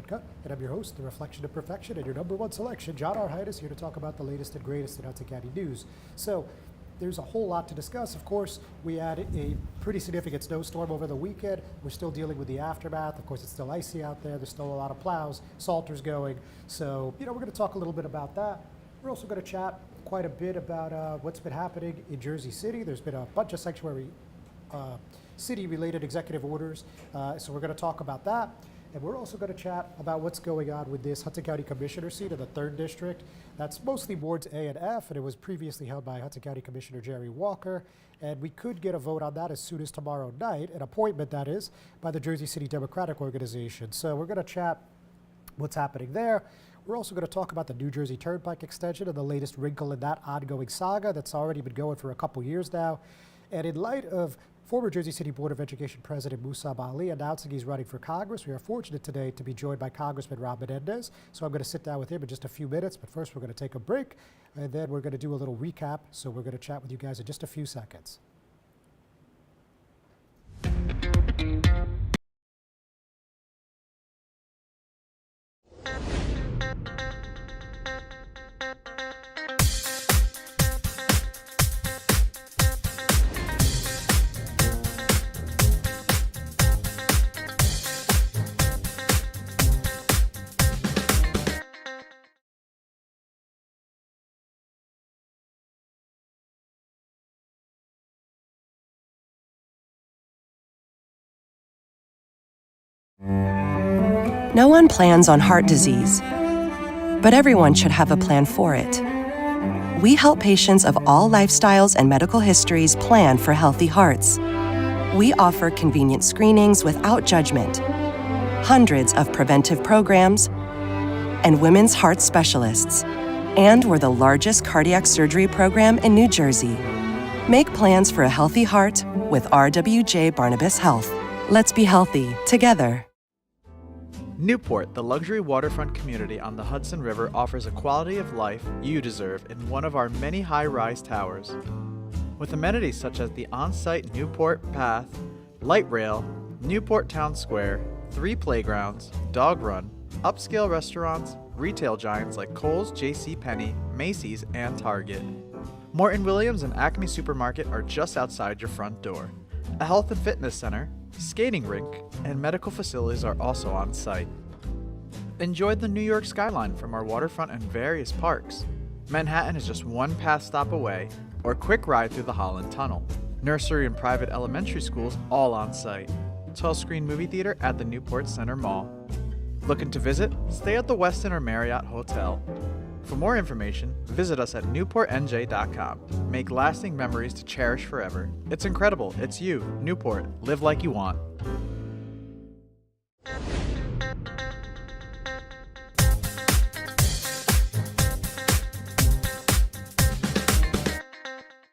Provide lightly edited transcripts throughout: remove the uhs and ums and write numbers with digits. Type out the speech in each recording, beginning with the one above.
Uncut, and I'm your host, The Reflection of Perfection, and your number one selection, John R. Heinis, here to talk about the latest and greatest in Hudson County news. So, there's a whole lot to discuss. Of course, we had a pretty significant snowstorm over the weekend. We're still dealing with the aftermath. Of course, it's still icy out there. There's still a lot of plows, salters going. So, we're going to talk a little bit about that. We're also going to chat quite a bit about what's been happening in Jersey City. There's been a bunch of sanctuary city-related executive orders, so we're going to talk about that. And we're also going to chat about what's going on with this Hudson County Commissioner seat in the 3rd District. That's mostly wards A and F, and it was previously held by Hudson County Commissioner Jerry Walker. And we could get a vote on that as soon as tomorrow night, an appointment that is, by the Jersey City Democratic Organization. So we're going to chat what's happening there. We're also going to talk about the New Jersey Turnpike extension and the latest wrinkle in that ongoing saga that's already been going for a couple years now. And in light of former Jersey City Board of Education President Musab Ali announcing he's running for Congress, we are fortunate today to be joined by Congressman Rob Menendez. So I'm going to sit down with him in just a few minutes, but first we're going to take a break, and then we're going to do a little recap. So we're going to chat with you guys in just a few seconds. No one plans on heart disease, but everyone should have a plan for it. We help patients of all lifestyles and medical histories plan for healthy hearts. We offer convenient screenings without judgment, hundreds of preventive programs, and women's heart specialists. And we're the largest cardiac surgery program in New Jersey. Make plans for a healthy heart with RWJ Barnabas Health. Let's be healthy together. Newport, the luxury waterfront community on the Hudson River, offers a quality of life you deserve in one of our many high-rise towers. With amenities such as the on-site Newport Path, light rail, Newport Town Square, 3 playgrounds, dog run, upscale restaurants, retail giants like Kohl's, JCPenney, Macy's, and Target. Morton Williams and Acme Supermarket are just outside your front door. A health and fitness center, skating rink, and medical facilities are also on site. Enjoy the New York skyline from our waterfront and various parks. Manhattan is just one pass stop away, or quick ride through the Holland Tunnel. Nursery and private elementary schools all on site. 12-screen movie theater at the Newport Center Mall. Looking to visit? Stay at the Westin or Marriott Hotel. For more information, visit us at newportnj.com. Make lasting memories to cherish forever. It's incredible. It's you, Newport. Live like you want.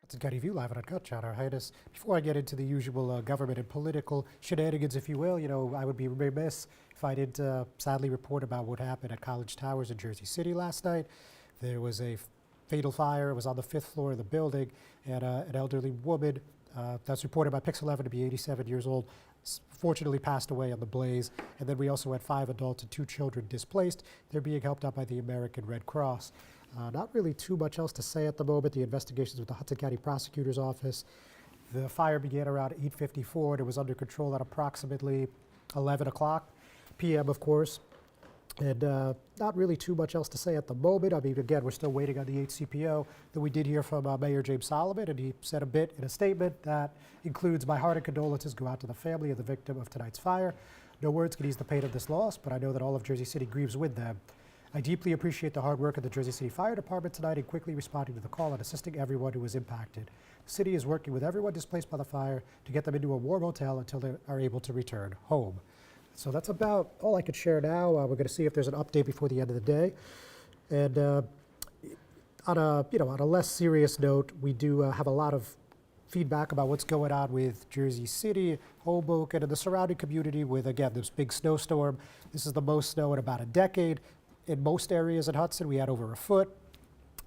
Hudson County View live and uncut, John R. Heinis. Before I get into the usual government and political shenanigans, if you will, I would be remiss if I didn't sadly report about what happened at College Towers in Jersey City last night. There was a fatal fire. It was on the 5th floor of the building, and an elderly woman that's reported by Pix 11 to be 87 years old fortunately passed away in the blaze. And then we also had 5 adults and 2 children displaced. They're being helped out by the American Red Cross. Not really too much else to say at the moment. The investigations with the Hudson County Prosecutor's Office. The fire began around 8:54 and it was under control at approximately 11 o'clock p.m., of course. And not really too much else to say at the moment. I mean, again, we're still waiting on the HCPO. That we did hear from Mayor James Solomon, and he said a bit in a statement that includes, "My heart and condolences go out to the family of the victim of tonight's fire. No words can ease the pain of this loss, but I know that all of Jersey City grieves with them. I deeply appreciate the hard work of the Jersey City Fire Department tonight in quickly responding to the call and assisting everyone who was impacted. The city is working with everyone displaced by the fire to get them into a warm hotel until they are able to return home." So that's about all I could share now. We're going to see if there's an update before the end of the day. And on a less serious note, we do have a lot of feedback about what's going on with Jersey City, Hoboken, and the surrounding community with, again, this big snowstorm. This is the most snow in about a decade. In most areas in Hudson, we had over a foot.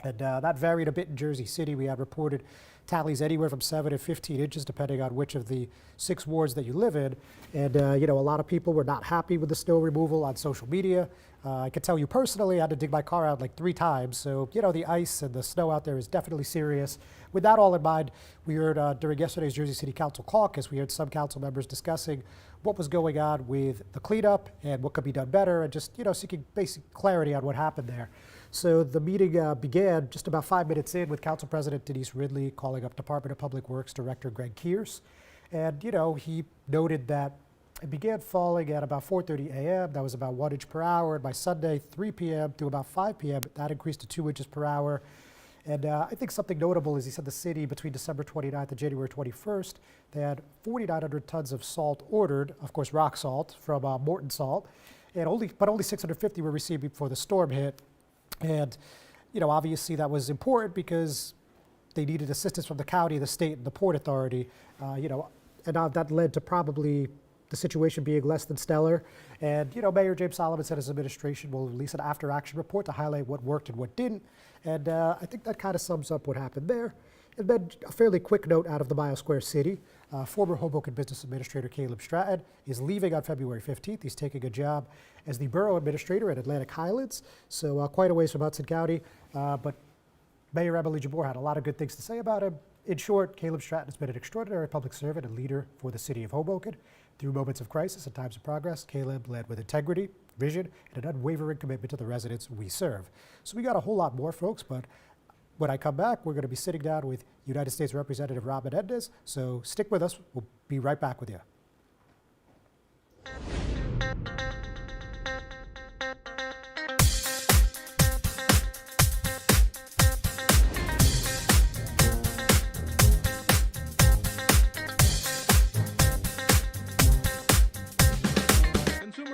And that varied a bit in Jersey City. We had reported tallies anywhere from 7 to 15 inches, depending on which of the 6 wards that you live in. And, a lot of people were not happy with the snow removal on social media. I can tell you personally, I had to dig my car out like 3 times. So, the ice and the snow out there is definitely serious. With that all in mind, we heard during yesterday's Jersey City Council caucus, we heard some council members discussing what was going on with the cleanup and what could be done better, and just, seeking basic clarity on what happened there. So the meeting began just about 5 minutes in with Council President Denise Ridley calling up Department of Public Works Director Greg Kears. And, he noted that it began falling at about 4:30 a.m. That was about 1 inch per hour. And by Sunday, 3 p.m. through about 5 p.m., that increased to 2 inches per hour. And I think something notable is he said the city between December 29th and January 21st, they had 4,900 tons of salt ordered, of course rock salt, from Morton Salt, and only 650 were received before the storm hit. And, obviously that was important because they needed assistance from the county, the state, and the Port Authority, and that led to probably the situation being less than stellar. And, Mayor James Solomon said his administration will release an after-action report to highlight what worked and what didn't. And I think that kind of sums up what happened there. And then a fairly quick note out of the Mile Square City. Former Hoboken Business Administrator Caleb Stratton is leaving on February 15th. He's taking a job as the Borough Administrator at Atlantic Highlands, so quite a ways from Hudson County. But Mayor Emily Jabor had a lot of good things to say about him. In short, Caleb Stratton has been an extraordinary public servant and leader for the city of Hoboken. Through moments of crisis and times of progress, Caleb led with integrity, vision, and an unwavering commitment to the residents we serve. So we got a whole lot more, folks, but when I come back, we're going to be sitting down with United States Representative Rob Menendez. So stick with us. We'll be right back with you.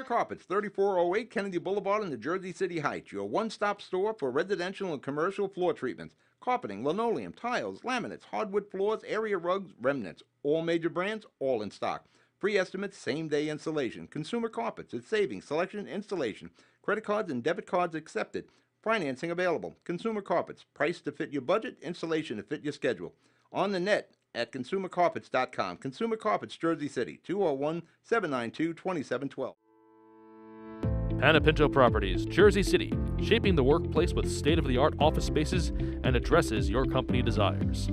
Carpets, 3408 Kennedy Boulevard in the Jersey City Heights, your one-stop store for residential and commercial floor treatments, carpeting, linoleum, tiles, laminates, hardwood floors, area rugs, remnants, all major brands, all in stock. Free estimates, same-day installation. Consumer Carpets, it's savings, selection, installation. Credit cards and debit cards accepted. Financing available. Consumer Carpets, price to fit your budget, installation to fit your schedule. On the net at consumercarpets.com. Consumer Carpets, Jersey City, 201-792-2712. Panapinto Properties, Jersey City, shaping the workplace with state-of-the-art office spaces and addresses your company desires.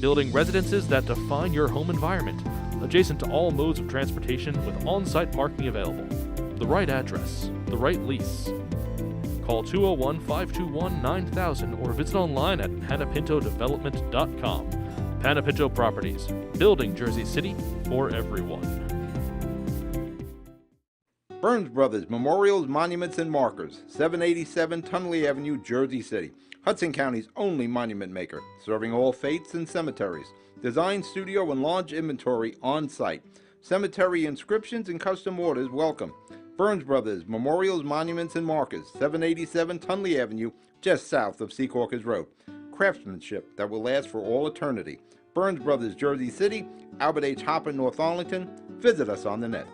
Building residences that define your home environment, adjacent to all modes of transportation with on-site parking available. The right address, the right lease. Call 201-521-9000 or visit online at panapintodevelopment.com. Panapinto Properties, building Jersey City for everyone. Burns Brothers Memorials, Monuments, and Markers, 787 Tunley Avenue, Jersey City. Hudson County's only monument maker, serving all faiths and cemeteries. Design, studio, and large inventory on site. Cemetery inscriptions and custom orders welcome. Burns Brothers Memorials, Monuments, and Markers, 787 Tunley Avenue, just south of Secaucus Road. Craftsmanship that will last for all eternity. Burns Brothers, Jersey City, Albert H. Hopper, North Arlington. Visit us on the net.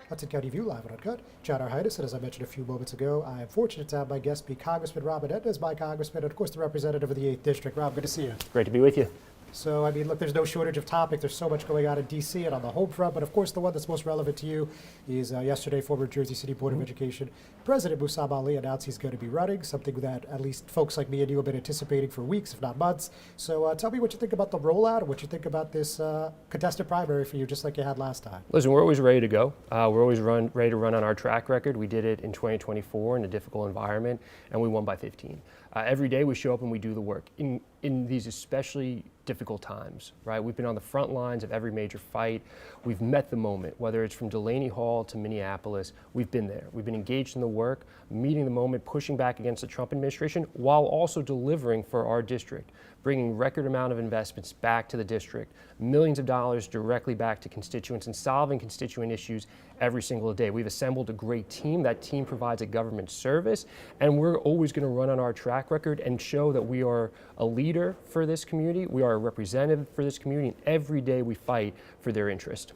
Hudson County View live and uncut. John R. Heinis, and as I mentioned a few moments ago, I am fortunate to have my guest be Congressman Rob Menendez, my congressman, and of course the representative of the 8th District. Rob, good to see you. Great to be with you. So, look, there's no shortage of topic. There's so much going on in D.C. and on the home front. But, of course, the one that's most relevant to you is yesterday, former Jersey City Board of Education President Musab Ali announced he's going to be running, something that at least folks like me and you have been anticipating for weeks, if not months. So tell me what you think about the rollout and what you think about this contested primary for you, just like you had last time. Listen, we're always ready to go. We're always ready to run on our track record. We did it in 2024 in a difficult environment, and we won by 15. Every day we show up and we do the work. In these especially difficult times, right? We've been on the front lines of every major fight. We've met the moment, whether it's from Delaney Hall to Minneapolis, we've been there. We've been engaged in the work, meeting the moment, pushing back against the Trump administration, while also delivering for our district, bringing record amount of investments back to the district, millions of dollars directly back to constituents, and solving constituent issues every single day. We've assembled a great team. That team provides a government service, and we're always going to run on our track record and show that we are a leader for this community. We are a representative for this community, and every day we fight for their interest.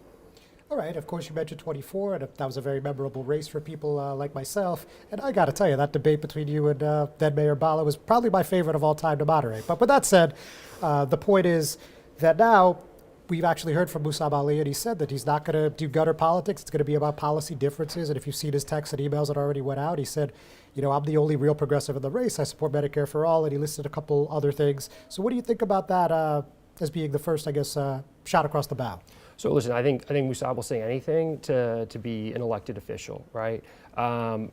All right, of course you mentioned 24, and that was a very memorable race for people like myself. And I got to tell you, that debate between you and then Mayor Bala was probably my favorite of all time to moderate. But with that said, the point is that now we've actually heard from Musab Ali, and he said that he's not going to do gutter politics. It's going to be about policy differences. And if you've seen his texts and emails that already went out, he said, you know, I'm the only real progressive in the race. I support Medicare for all, and he listed a couple other things. So what do you think about that as being the first, I guess, shot across the bow? So listen, I think Musab will say anything to be an elected official, right?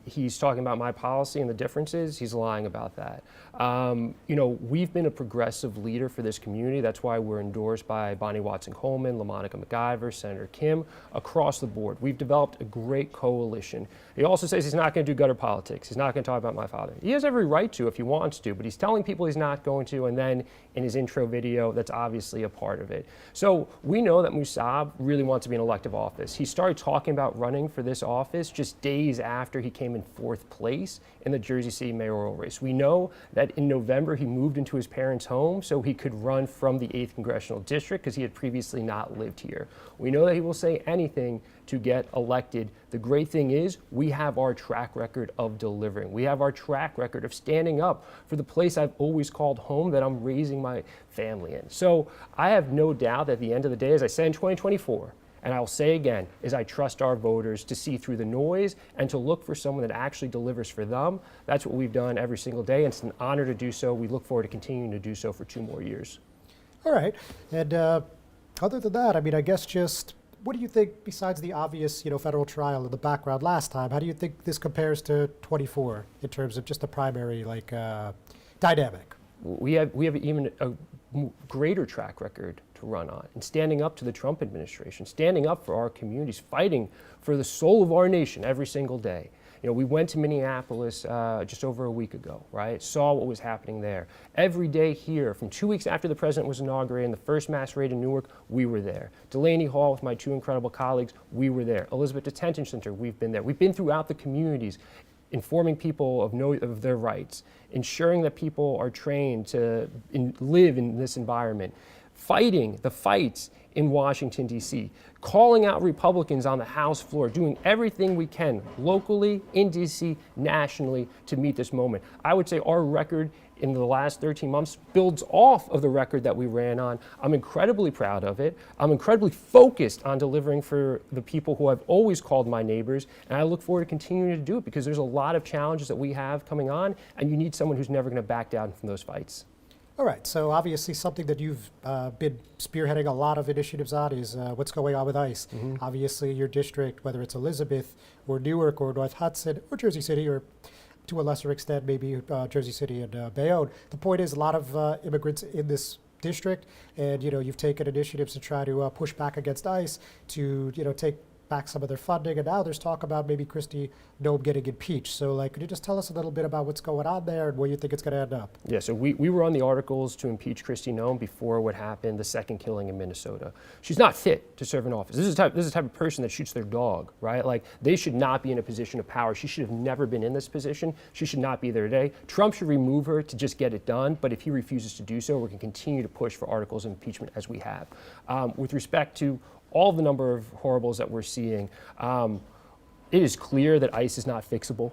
He's talking about my policy and the differences. He's lying about that. You know, we've been a progressive leader for this community. That's why we're endorsed by Bonnie Watson-Coleman, LaMonica McIver, Senator Kim, across the board. We've developed a great coalition. He also says he's not going to do gutter politics. He's not going to talk about my father. He has every right to if he wants to, but he's telling people he's not going to, and then in his intro video, that's obviously a part of it. So we know that Musab really wants to be in elective office. He started talking about running for this office just days after he came in 4th place in the Jersey City mayoral race. We know that in November he moved into his parents' home so he could run from the 8th Congressional District because he had previously not lived here. We know that he will say anything to get elected. The great thing is we have our track record of delivering. We have our track record of standing up for the place I've always called home that I'm raising my family in. So I have no doubt that at the end of the day, as I said in 2024, and I'll say again, is I trust our voters to see through the noise and to look for someone that actually delivers for them. That's what we've done every single day, and it's an honor to do so. We look forward to continuing to do so for 2 more years. All right. And other than that, I mean, I guess just what do you think, besides the obvious, you know, federal trial in the background last time, how do you think this compares to 24 in terms of just the primary, like, dynamic? We have even a greater track record to run on, and standing up to the Trump administration, standing up for our communities, fighting for the soul of our nation every single day. You know, we went to Minneapolis just over a week ago, right? Saw what was happening there. Every day here, from 2 weeks after the president was inaugurated and the first mass raid in Newark, we were there. Delaney Hall with my 2 incredible colleagues, we were there. Elizabeth Detention Center, we've been there. We've been throughout the communities, informing people of their rights, ensuring that people are trained to live in this environment, fighting the fights in Washington, D.C., calling out Republicans on the House floor, doing everything we can locally, in D.C., nationally to meet this moment. I would say our record in the last 13 months builds off of the record that we ran on. I'm incredibly proud of it. I'm incredibly focused on delivering for the people who I've always called my neighbors, and I look forward to continuing to do it because there's a lot of challenges that we have coming on, and you need someone who's never going to back down from those fights. All right, so obviously something that you've been spearheading a lot of initiatives on is what's going on with ICE. Mm-hmm. Obviously your district, whether it's Elizabeth or Newark or North Hudson or Jersey City or to a lesser extent maybe Jersey City and Bayonne, the point is a lot of immigrants in this district, and you know, you've taken initiatives to try to push back against ICE to, you know, take back some of their funding, and now there's talk about maybe Kristi Noem getting impeached. So, like, could you just tell us a little bit about what's going on there and where you think it's going to end up? Yeah, so we were on the articles to impeach Kristi Noem before what happened, the second killing in Minnesota. She's not fit to serve in office. This is the type of person that shoots their dog, right? Like, they should not be in a position of power. She should have never been in this position. She should not be there today. Trump should remove her to just get it done, but if he refuses to do so, we're going to continue to push for articles of impeachment as we have. With respect to all the number of horribles that we're seeing, it is clear that ICE is not fixable.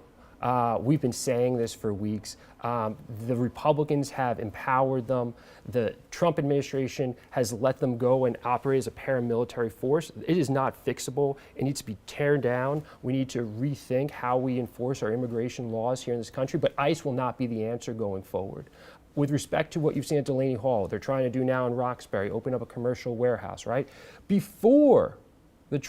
We've been saying this for weeks. The Republicans have empowered them. The Trump administration has let them go and operate as a paramilitary force. It is not fixable. It needs to be torn down. We need to rethink how we enforce our immigration laws here in this country, but ICE will not be the answer going forward. With respect to what you've seen at Delaney Hall, they're trying to do now in Roxbury, open up a commercial warehouse, right? Before the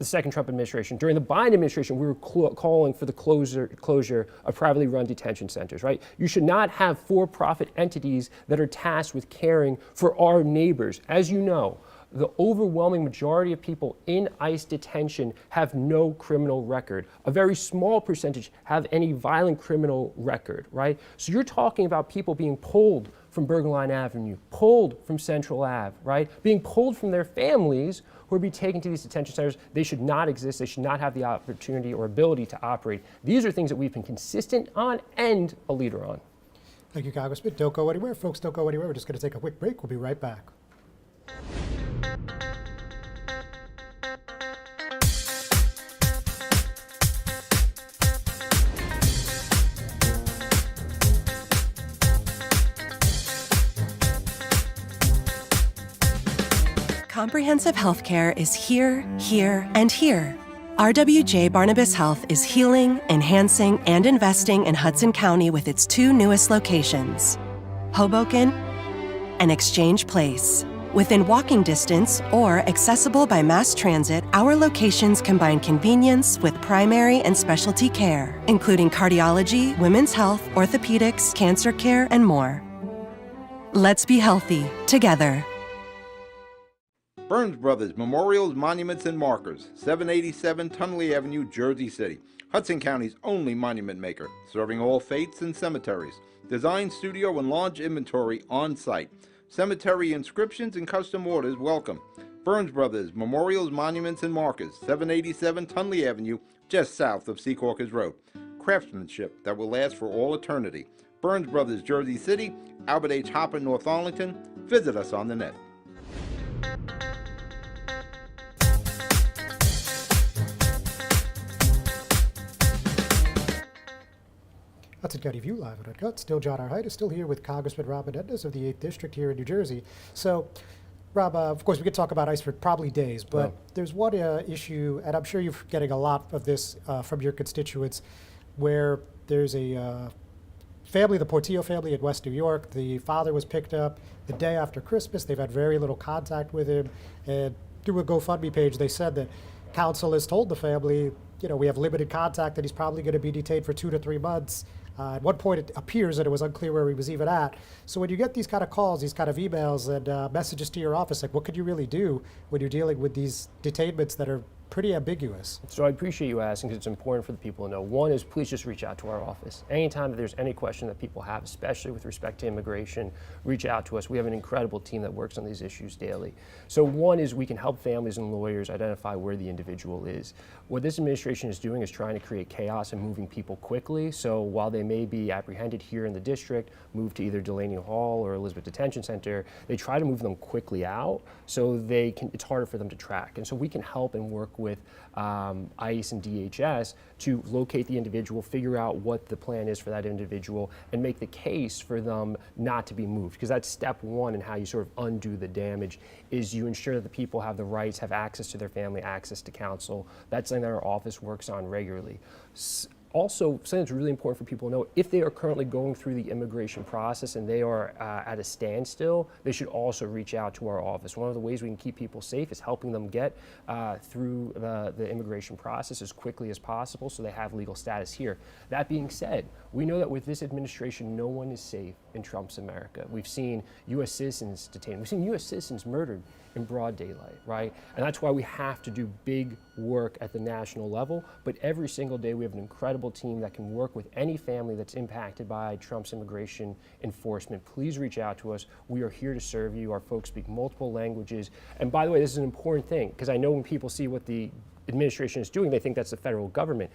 second Trump administration, during the Biden administration, we were calling for the closure of privately run detention centers, right? You should not have for-profit entities that are tasked with caring for our neighbors. As you know, the overwhelming majority of people in ICE detention have no criminal record. A very small percentage have any violent criminal record, right? So you're talking about people being pulled from Bergenline Avenue, pulled from Central Ave, right? Being pulled from their families who are being taken to these detention centers. They should not exist. They should not have the opportunity or ability to operate. These are things that we've been consistent on and a leader on. Thank you, Congressman. Don't go anywhere. Folks, don't go anywhere. We're just going to take a quick break. We'll be right back. Comprehensive healthcare is here, here, and here. RWJ Barnabas Health is healing, enhancing, and investing in Hudson County with its 2 newest locations, Hoboken and Exchange Place. Within walking distance or accessible by mass transit, our locations combine convenience with primary and specialty care, including cardiology, women's health, orthopedics, cancer care, and more. Let's be healthy together. Burns Brothers Memorials, Monuments, and Markers, 787 Tunley Avenue, Jersey City. Hudson County's only monument maker, serving all faiths and cemeteries. Design, studio, and launch inventory on site. Cemetery inscriptions and custom orders welcome. Burns Brothers Memorials, Monuments, and Markers, 787 Tunley Avenue, just south of Secaucus Road. Craftsmanship that will last for all eternity. Burns Brothers, Jersey City, Albert H. Hopper, North Arlington. Visit us on the net. Hudson County View Live at Uncut. Still John R. Heinis, still here with Congressman Rob Menendez of the 8th District here in New Jersey. So, Rob, of course, we could talk about ICE for probably days, but there's one issue, and I'm sure you're getting a lot of this from your constituents, where there's a family, the Portillo family in West New York. The father was picked up the day after Christmas. They've had very little contact with him, and through a GoFundMe page, they said that counsel has told the family, you know, we have limited contact, and he's probably going to be detained for 2 to 3 months. At one point, it appears that it was unclear where he was even at. So when you get these kind of calls, these kind of emails and messages to your office, like what could you really do when you're dealing with these detainments that are pretty ambiguous? So I appreciate you asking, because it's important for the people to know. One is, please just reach out to our office. Anytime that there's any question that people have, especially with respect to immigration, reach out to us. We have an incredible team that works on these issues daily. So one is, we can help families and lawyers identify where the individual is. What this administration is doing is trying to create chaos and moving people quickly. So while they may be apprehended here in the district, moved to either Delaney Hall or Elizabeth Detention Center, they try to move them quickly out so it's harder for them to track. And so we can help and work with ICE and DHS to locate the individual, figure out what the plan is for that individual, and make the case for them not to be moved. Because that's step one in how you sort of undo the damage, is you ensure that the people have the rights, have access to their family, access to counsel. That's something that our office works on regularly. Also, something that's really important for people to know, if they are currently going through the immigration process and they are at a standstill, they should also reach out to our office. One of the ways we can keep people safe is helping them get through the immigration process as quickly as possible so they have legal status here. That being said, we know that with this administration, no one is safe in Trump's America. We've seen U.S. citizens detained. We've seen U.S. citizens murdered in broad daylight, right? And that's why we have to do big work at the national level. But every single day, we have an incredible team that can work with any family that's impacted by Trump's immigration enforcement. Please reach out to us. We are here to serve you. Our folks speak multiple languages. And by the way, this is an important thing, because I know when people see what the administration is doing, they think that's the federal government.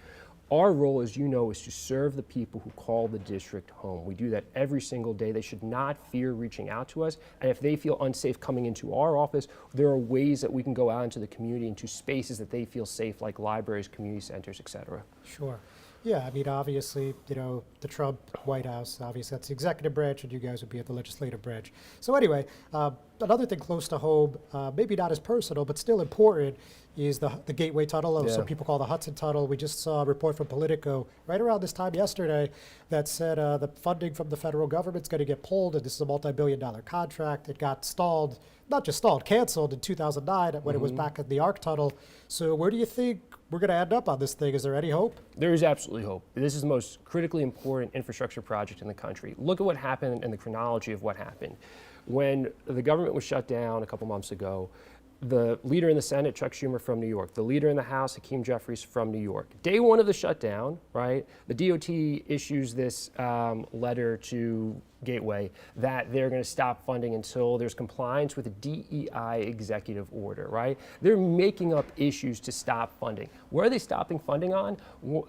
Our role, as you know, is to serve the people who call the district home. We do that every single day. They should not fear reaching out to us. And if they feel unsafe coming into our office, there are ways that we can go out into the community, into spaces that they feel safe, like libraries, community centers, et cetera. Sure. Yeah, I mean, obviously, you know, the Trump White House, obviously that's the executive branch, and you guys would be at the legislative branch. So anyway, another thing close to home, maybe not as personal, but still important, is the Gateway Tunnel, or some people call the Hudson Tunnel. We just saw a report from Politico right around this time yesterday that said the funding from the federal government's going to get pulled, and this is a multi-billion-dollar contract. It got stalled, not just stalled, canceled in 2009 when it was back at the ARC Tunnel. So where do you think we're going to end up on this thing? Is there any hope? There is absolutely hope. This is the most critically important infrastructure project in the country. Look at what happened and the chronology of what happened. When the government was shut down a couple months ago, the leader in the Senate, Chuck Schumer from New York, the leader in the House, Hakeem Jeffries from New York. Day one of the shutdown, right, the DOT issues this letter to Gateway that they're going to stop funding until there's compliance with a DEI executive order, right? They're making up issues to stop funding. Where are they stopping funding on?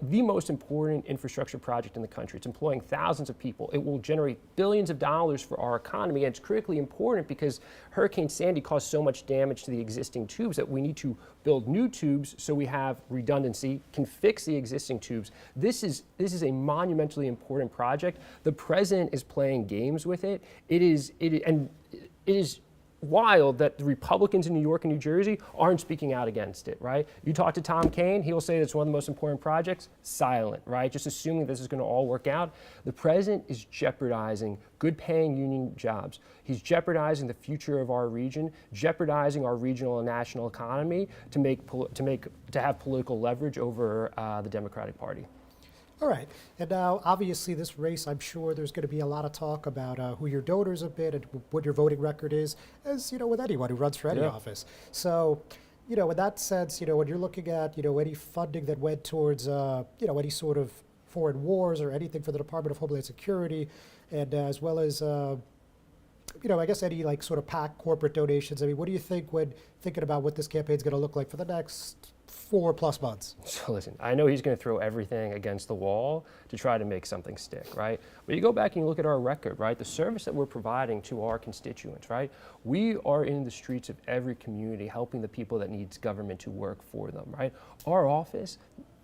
The most important infrastructure project in the country. It's employing thousands of people. It will generate billions of dollars for our economy, and it's critically important because Hurricane Sandy caused so much damage to the existing tubes that we need to build new tubes so we have redundancy, can fix the existing tubes. This is a monumentally important project. The president is playing games with it. It is wild that the Republicans in New York and New Jersey aren't speaking out against it, right? You talk to Tom Kaine, he'll say it's one of the most important projects, silent, right? Just assuming this is going to all work out. The president is jeopardizing good paying union jobs. He's jeopardizing the future of our region, jeopardizing our regional and national economy to have political leverage over the Democratic Party. All right, and now obviously this race, I'm sure there's going to be a lot of talk about who your donors have been and what your voting record is, as with anyone who runs for any office. So, in that sense, when you're looking at any funding that went towards any sort of foreign wars or anything for the Department of Homeland Security, and as well as I guess any like sort of PAC corporate donations. I mean, what do you think when thinking about what this campaign is going to look like for the next 4+ months? So listen, I know he's going to throw everything against the wall to try to make something stick, right? But you go back and you look at our record, right? The service that we're providing to our constituents, right? We are in the streets of every community helping the people that needs government to work for them, right? Our office,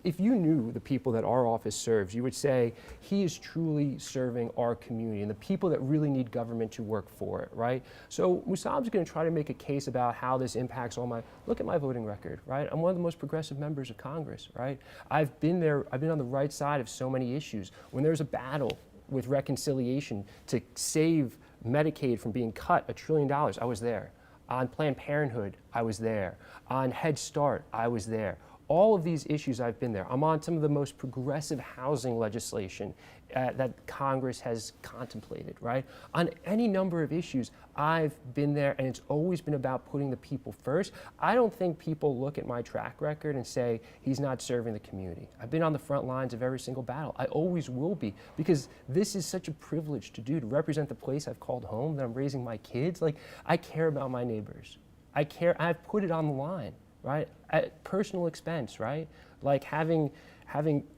if you knew the people that our office serves, you would say he is truly serving our community and the people that really need government to work for it, right? So Musab's going to try to make a case about how this impacts all look at my voting record, right? I'm one of the most progressive members of Congress, right? I've been on the right side of so many issues. When there's a battle with reconciliation to save Medicaid from being cut $1 trillion, I was there. On Planned Parenthood, I was there. On Head Start, I was there. All of these issues, I've been there. I'm on some of the most progressive housing legislation that Congress has contemplated, right? On any number of issues, I've been there, and it's always been about putting the people first. I don't think people look at my track record and say, he's not serving the community. I've been on the front lines of every single battle. I always will be, because this is such a privilege to do, to represent the place I've called home, that I'm raising my kids. Like, I care about my neighbors. I've put it on the line. Right, at personal expense, right? Like having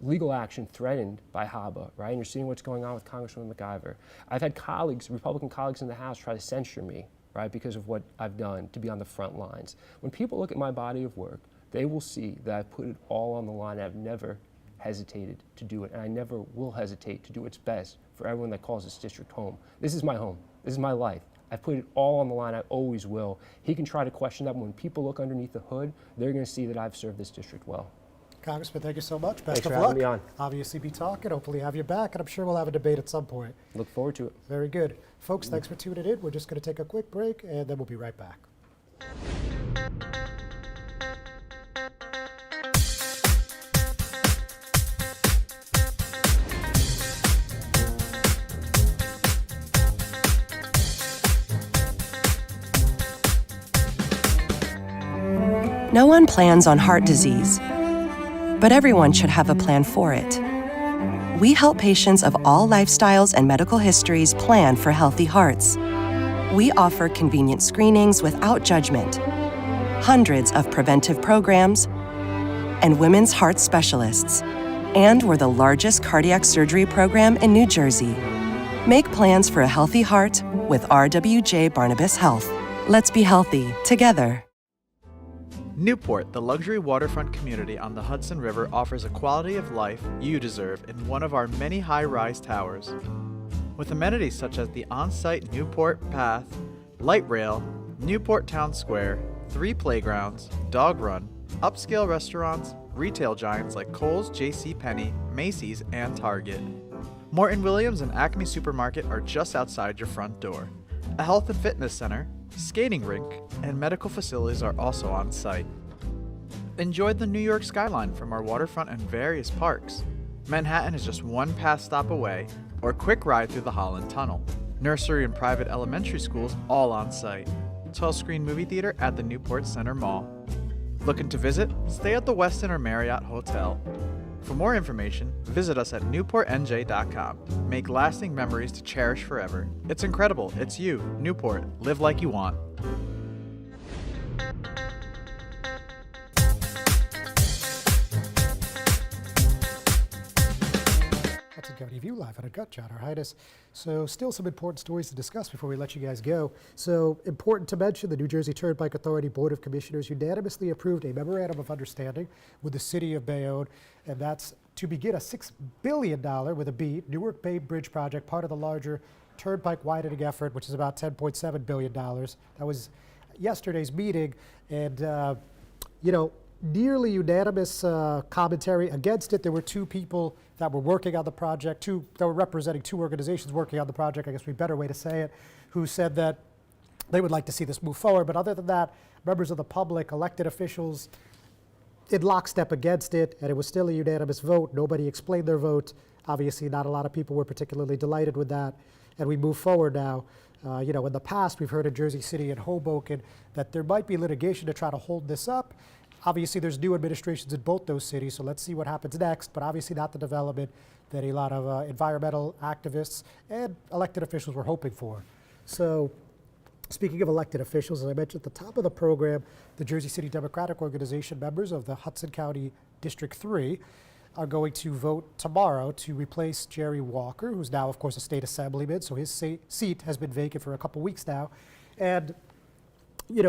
legal action threatened by HABA, right? And you're seeing what's going on with Congresswoman McIver. I've had colleagues, Republican colleagues in the House, try to censure me, right, because of what I've done to be on the front lines. When people look at my body of work, they will see that I've put it all on the line. I've never hesitated to do it, and I never will hesitate to do what's best for everyone that calls this district home. This is my home. This is my life. I've put it all on the line. I always will. He can try to question that, but when people look underneath the hood, they're going to see that I've served this district well. Congressman, thank you so much. Best Thanks of for luck. having me on. Obviously be talking, hopefully have you back, and I'm sure we'll have a debate at some point. Look forward to it. Very good. Folks, thanks for tuning in. We're just going to take a quick break, and then we'll be right back. No one plans on heart disease, but everyone should have a plan for it. We help patients of all lifestyles and medical histories plan for healthy hearts. We offer convenient screenings without judgment, hundreds of preventive programs, and women's heart specialists. And we're the largest cardiac surgery program in New Jersey. Make plans for a healthy heart with RWJ Barnabas Health. Let's be healthy together. Newport, the luxury waterfront community on the Hudson River, offers a quality of life you deserve in one of our many high-rise towers. With amenities such as the on-site Newport Path, light rail, Newport Town Square, 3 playgrounds, dog run, upscale restaurants, retail giants like Kohl's, JCPenney, Macy's, and Target. Morton Williams and Acme Supermarket are just outside your front door. A health and fitness center, skating rink, and medical facilities are also on site. Enjoy the New York skyline from our waterfront and various parks. Manhattan is just one pass stop away, or a quick ride through the Holland Tunnel. Nursery and private elementary schools all on site. 12-screen movie theater at the Newport Center Mall. Looking to visit? Stay at the Westin or Marriott Hotel. For more information, visit us at newportnj.com. Make lasting memories to cherish forever. It's incredible. It's you, Newport. Live like you want. Hudson County View live at a gut shot, our Heinis. So still some important stories to discuss before we let you guys go. So important to mention, the New Jersey Turnpike Authority Board of Commissioners unanimously approved a memorandum of understanding with the city of Bayonne, and that's to begin a $6 billion, with a B, Newark Bay Bridge project, part of the larger Turnpike widening effort, which is about $10.7 billion. That was yesterday's meeting, and nearly unanimous commentary against it. There were two people that were working on the project, that were representing two organizations working on the project, I guess would be a better way to say it, who said that they would like to see this move forward. But other than that, members of the public, elected officials, in lockstep against it, and it was still a unanimous vote. Nobody explained their vote. Obviously, not a lot of people were particularly delighted with that, and we move forward now. In the past, we've heard in Jersey City and Hoboken that there might be litigation to try to hold this up. Obviously, there's new administrations in both those cities, so let's see what happens next, but obviously not the development that a lot of environmental activists and elected officials were hoping for. So, speaking of elected officials, as I mentioned at the top of the program, the Jersey City Democratic Organization members of the Hudson County District 3 are going to vote tomorrow to replace Jerry Walker, who's now, of course, a state assemblyman, so his seat has been vacant for a couple weeks now. And,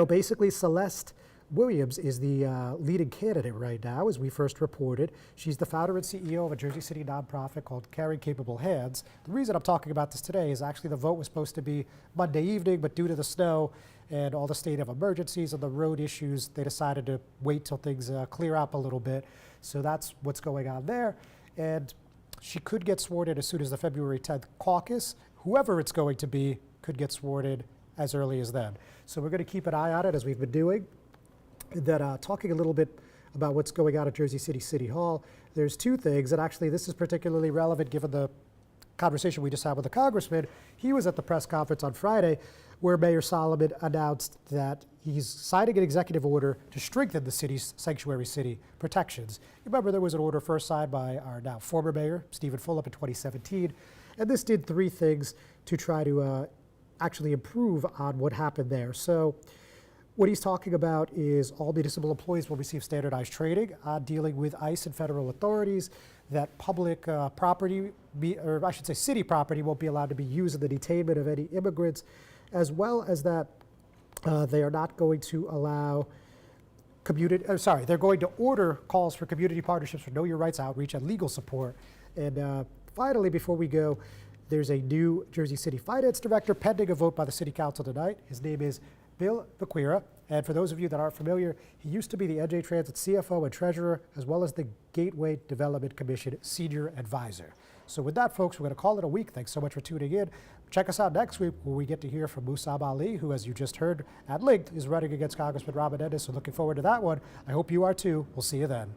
basically Celeste Williams is the leading candidate right now, as we first reported. She's the founder and CEO of a Jersey City nonprofit called Caring Capable Hands. The reason I'm talking about this today is actually the vote was supposed to be Monday evening, but due to the snow and all the state of emergencies and the road issues, they decided to wait till things clear up a little bit. So that's what's going on there. And she could get sworn in as soon as the February 10th caucus. Whoever it's going to be could get sworn in as early as then. So we're going to keep an eye on it, as we've been doing. That talking a little bit about what's going on at Jersey City City Hall, there's two things, and actually this is particularly relevant given the conversation we just had with the congressman. He was at the press conference on Friday where Mayor Solomon announced that he's signing an executive order to strengthen the city's sanctuary city protections. You remember there was an order first signed by our now former mayor, Stephen Fulop, in 2017, and this did three things to try to actually improve on what happened there. So what he's talking about is all municipal employees will receive standardized training on dealing with ICE and federal authorities, that public property, or I should say city property, won't be allowed to be used in the detainment of any immigrants, as well as that they are not going to allow they're going to order calls for community partnerships for Know Your Rights outreach and legal support. And finally, before we go, there's a new Jersey City Finance Director pending a vote by the City Council tonight. His name is Bill Vaquira, and for those of you that aren't familiar, he used to be the NJ Transit CFO and Treasurer, as well as the Gateway Development Commission Senior Advisor. So with that, folks, we're going to call it a week. Thanks so much for tuning in. Check us out next week where we get to hear from Musab Ali, who, as you just heard at length, is running against Congressman Menendez. So looking forward to that one. I hope you are too. We'll see you then.